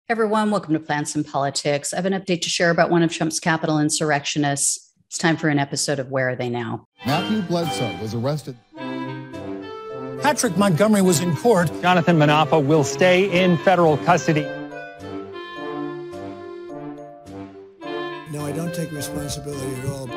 Everyone, welcome to Plants and Politics. I have an update to share about one of Trump's Capitol insurrectionists. It's time for an episode of Where Are They Now? Matthew Bledsoe was arrested. Patrick Montgomery was in court. Jonathan Manapa will stay in federal custody. No, I don't take responsibility at all.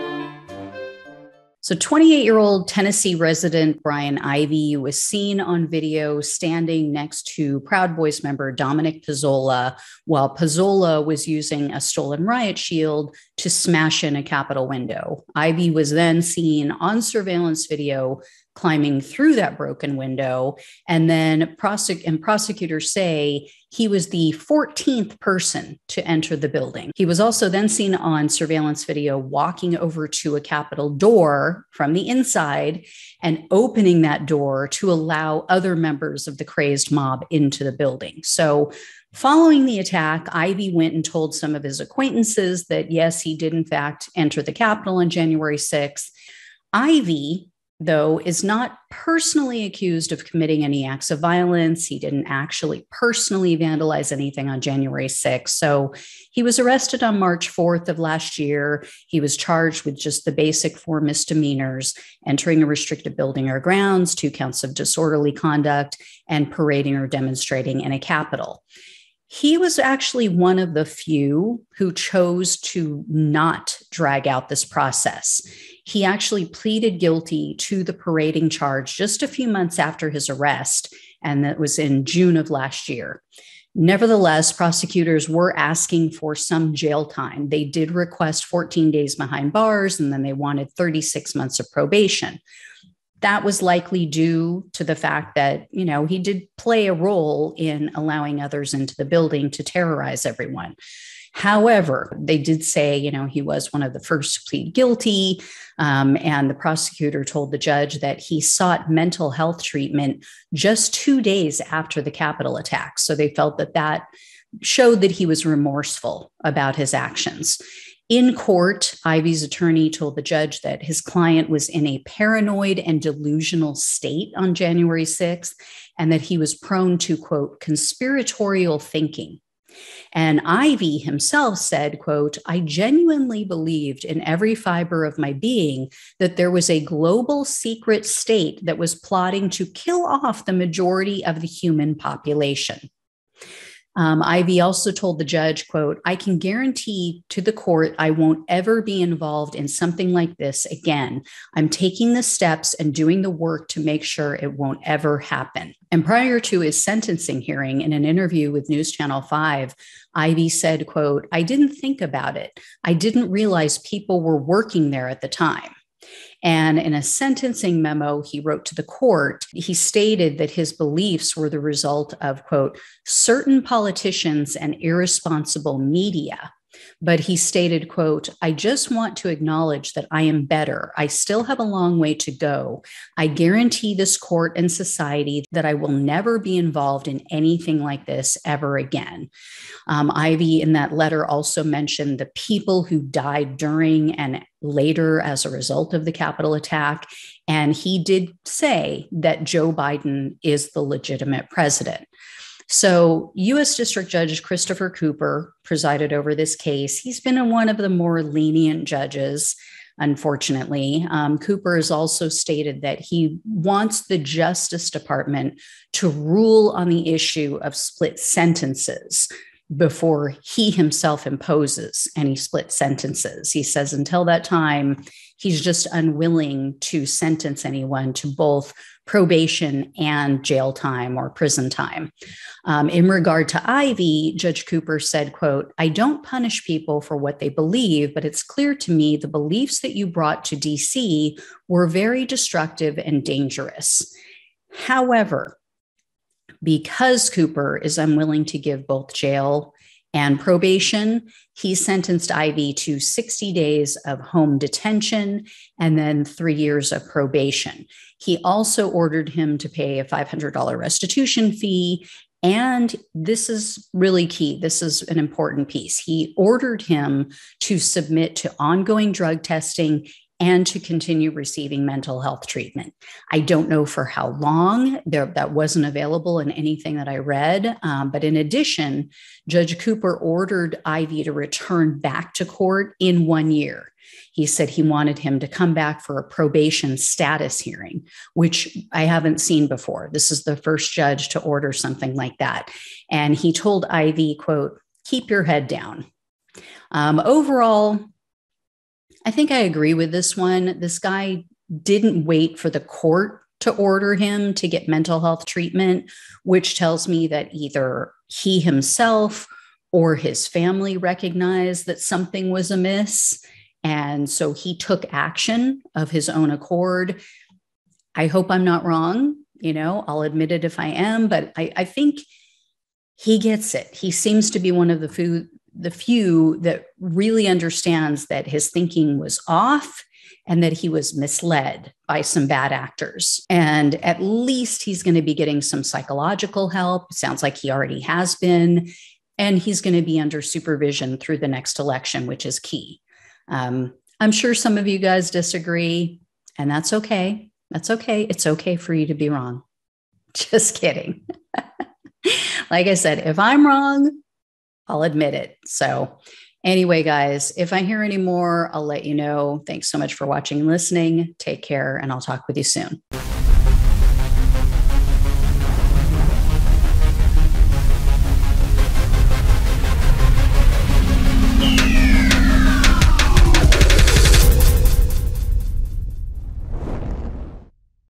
So 28-year-old Tennessee resident Brian Ivey was seen on video standing next to Proud Boys member Dominic Pezzola while Pezzola was using a stolen riot shield to smash in a Capitol window. Ivey was then seen on surveillance video climbing through that broken window. And then prosecutors say he was the 14th person to enter the building. He was also then seen on surveillance video walking over to a Capitol door from the inside and opening that door to allow other members of the crazed mob into the building. So following the attack, Ivey went and told some of his acquaintances that, yes, he did in fact enter the Capitol on January 6th. Ivey, though, is not personally accused of committing any acts of violence. He didn't actually personally vandalize anything on January 6th. So he was arrested on March 4th of last year. He was charged with just the basic 4 misdemeanors: entering a restricted building or grounds, 2 counts of disorderly conduct, and parading or demonstrating in a Capitol. He was actually one of the few who chose to not drag out this process. He actually pleaded guilty to the parading charge just a few months after his arrest, and that was in June of last year. Nevertheless, prosecutors were asking for some jail time. They did request 14 days behind bars, and then they wanted 36 months of probation. That was likely due to the fact that, he did play a role in allowing others into the building to terrorize everyone. However, they did say, he was one of the first to plead guilty. And the prosecutor told the judge that he sought mental health treatment just 2 days after the Capitol attack. So they felt that showed that he was remorseful about his actions. In court, Ivey's attorney told the judge that his client was in a paranoid and delusional state on January 6th, and that he was prone to, quote, conspiratorial thinking. And Ivey himself said, quote, I genuinely believed in every fiber of my being that there was a global secret state that was plotting to kill off the majority of the human population. Ivey also told the judge, quote, I can guarantee to the court I won't ever be involved in something like this again. I'm taking the steps and doing the work to make sure it won't ever happen. And prior to his sentencing hearing, in an interview with News Channel 5, Ivey said, quote, I didn't think about it. I didn't realize people were working there at the time. And in a sentencing memo he wrote to the court, he stated that his beliefs were the result of, quote, certain politicians and irresponsible media. But he stated, quote, I just want to acknowledge that I am better. I still have a long way to go. I guarantee this court and society that I will never be involved in anything like this ever again. Ivey in that letter also mentioned the people who died during and later as a result of the Capitol attack. And he did say that Joe Biden is the legitimate president. So U.S. District Judge Christopher Cooper presided over this case. He's been one of the more lenient judges, unfortunately. Cooper has also stated that he wants the Justice Department to rule on the issue of split sentences before he himself imposes any split sentences. He says until that time, he's just unwilling to sentence anyone to both probation and jail time or prison time. In regard to Ivey, Judge Cooper said, quote, I don't punish people for what they believe, but it's clear to me the beliefs that you brought to DC were very destructive and dangerous. However, because Cooper is unwilling to give both jail and probation, he sentenced Ivey to 60 days of home detention and then 3 years of probation. He also ordered him to pay a $500 restitution fee. And this is really key. This is an important piece. He ordered him to submit to ongoing drug testing and to continue receiving mental health treatment. I don't know for how long. That wasn't available in anything that I read. But in addition, Judge Cooper ordered Ivey to return back to court in 1 year. He said he wanted him to come back for a probation status hearing, which I haven't seen before. This is the first judge to order something like that. And he told Ivey, quote, "Keep your head down." Overall, I think I agree with this one. This guy didn't wait for the court to order him to get mental health treatment, which tells me that either he himself or his family recognized that something was amiss. And so he took action of his own accord. I hope I'm not wrong. I'll admit it if I am, but I think he gets it. He seems to be one of the few that really understands that his thinking was off and that he was misled by some bad actors. And at least he's going to be getting some psychological help. It sounds like he already has been. And he's going to be under supervision through the next election, which is key. I'm sure some of you guys disagree, and that's okay. That's okay. It's okay for you to be wrong. Just kidding. Like I said, if I'm wrong, I'll admit it. So anyway, guys, if I hear any more, I'll let you know. Thanks so much for watching and listening. Take care, and I'll talk with you soon.